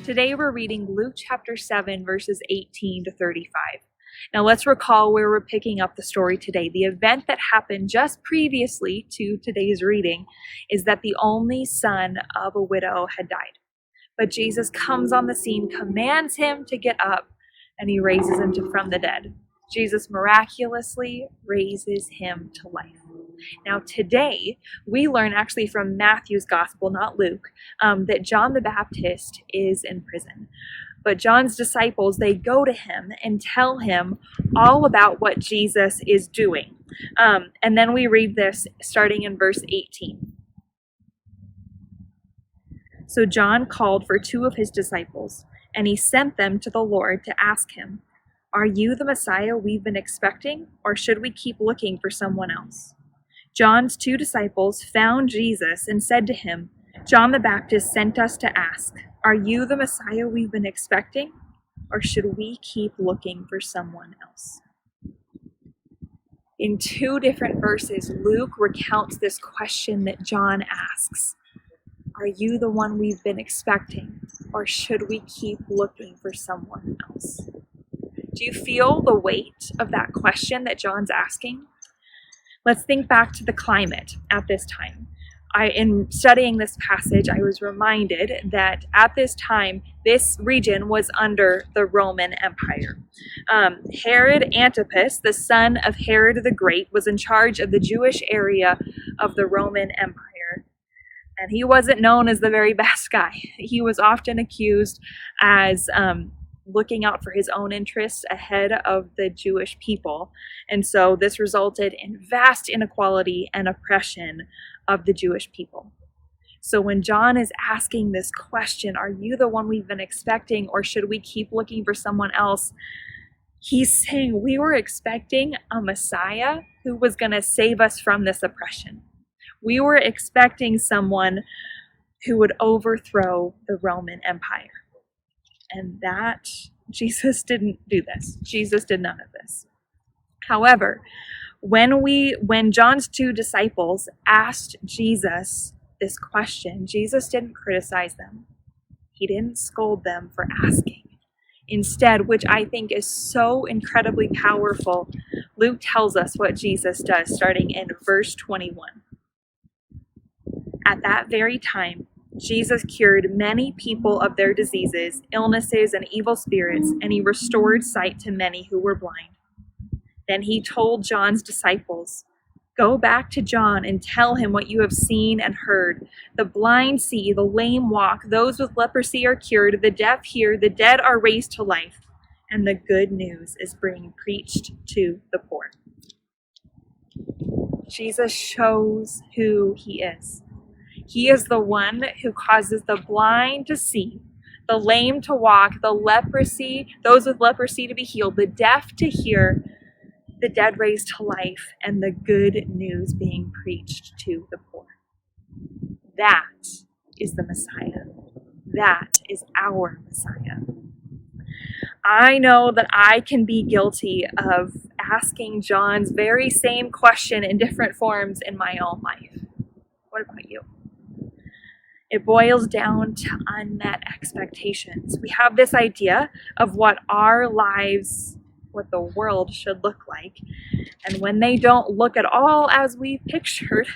Today we're reading Luke chapter 7, verses 18 to 35. Now let's recall where we're picking up the story today. The event that happened just previously to today's reading is that the only son of a widow had died. But Jesus comes on the scene, commands him to get up, and he raises him from the dead. Jesus miraculously raises him to life. Now today, we learn actually from Matthew's gospel, not Luke, that John the Baptist is in prison. But John's disciples, they go to him and tell him all about what Jesus is doing. And then we read this starting in verse 18. So John called for two of his disciples, and he sent them to the Lord to ask him, "Are you the Messiah we've been expecting, or should we keep looking for someone else?" John's two disciples found Jesus and said to him, "John the Baptist sent us to ask, are you the Messiah we've been expecting, or should we keep looking for someone else?" In two different verses, Luke recounts this question that John asks. Are you the one we've been expecting, or should we keep looking for someone else? Do you feel the weight of that question that John's asking? Let's think back to the climate at this time. In studying this passage, I was reminded that at this time, this region was under the Roman Empire. Herod Antipas, the son of Herod the Great, was in charge of the Jewish area of the Roman Empire. And he wasn't known as the very best guy. He was often accused as looking out for his own interests ahead of the Jewish people. And so this resulted in vast inequality and oppression of the Jewish people. So when John is asking this question, are you the one we've been expecting, or should we keep looking for someone else? He's saying we were expecting a Messiah who was going to save us from this oppression. We were expecting someone who would overthrow the Roman Empire. And that, Jesus didn't do this. Jesus did none of this. However, when John's two disciples asked Jesus this question, Jesus didn't criticize them. He didn't scold them for asking. Instead, which I think is so incredibly powerful, Luke tells us what Jesus does, starting in verse 21. At that very time, Jesus cured many people of their diseases, illnesses, and evil spirits, and he restored sight to many who were blind. Then he told John's disciples, "Go back to John and tell him what you have seen and heard. The blind see, the lame walk, those with leprosy are cured, the deaf hear, the dead are raised to life, and the good news is being preached to the poor." Jesus shows who he is. He is the one who causes the blind to see, the lame to walk, those with leprosy to be healed, the deaf to hear, the dead raised to life, and the good news being preached to the poor. That is the Messiah. That is our Messiah. I know that I can be guilty of asking John's very same question in different forms in my own life. What about you? It boils down to unmet expectations. We have this idea of what our lives, what the world should look like. And when they don't look at all as we pictured,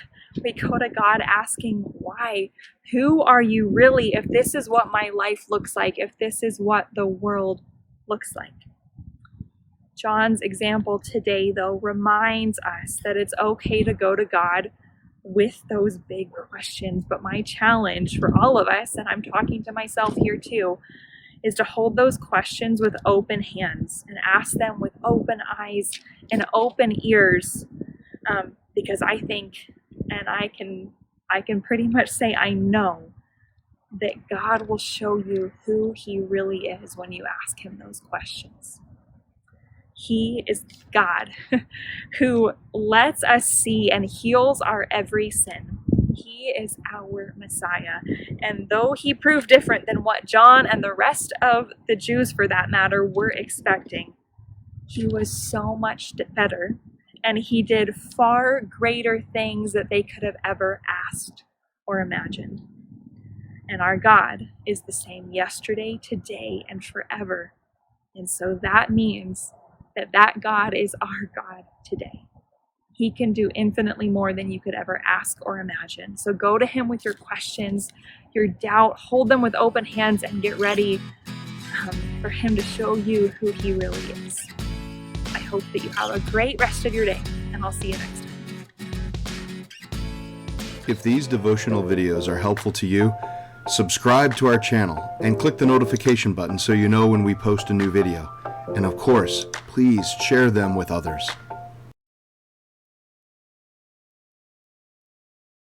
we go to God asking, why? Who are you really if this is what my life looks like, if this is what the world looks like? John's example today, though, reminds us that it's okay to go to God with those big questions. But my challenge for all of us, and I'm talking to myself here too, is to hold those questions with open hands and ask them with open eyes and open ears, because I think, and I can pretty much say I know that God will show you who he really is when you ask him those questions. He is God who lets us see and heals our every sin. He is our Messiah. And though he proved different than what John and the rest of the Jews, for that matter, were expecting, he was so much better, and he did far greater things that they could have ever asked or imagined. And our God is the same yesterday, today, and forever. And so that means that God is our God today. He can do infinitely more than you could ever ask or imagine. So go to him with your questions, your doubt, hold them with open hands, and get ready for him to show you who he really is. I hope that you have a great rest of your day, and I'll see you next time. If these devotional videos are helpful to you, subscribe to our channel and click the notification button so you know when we post a new video. And of course, please share them with others.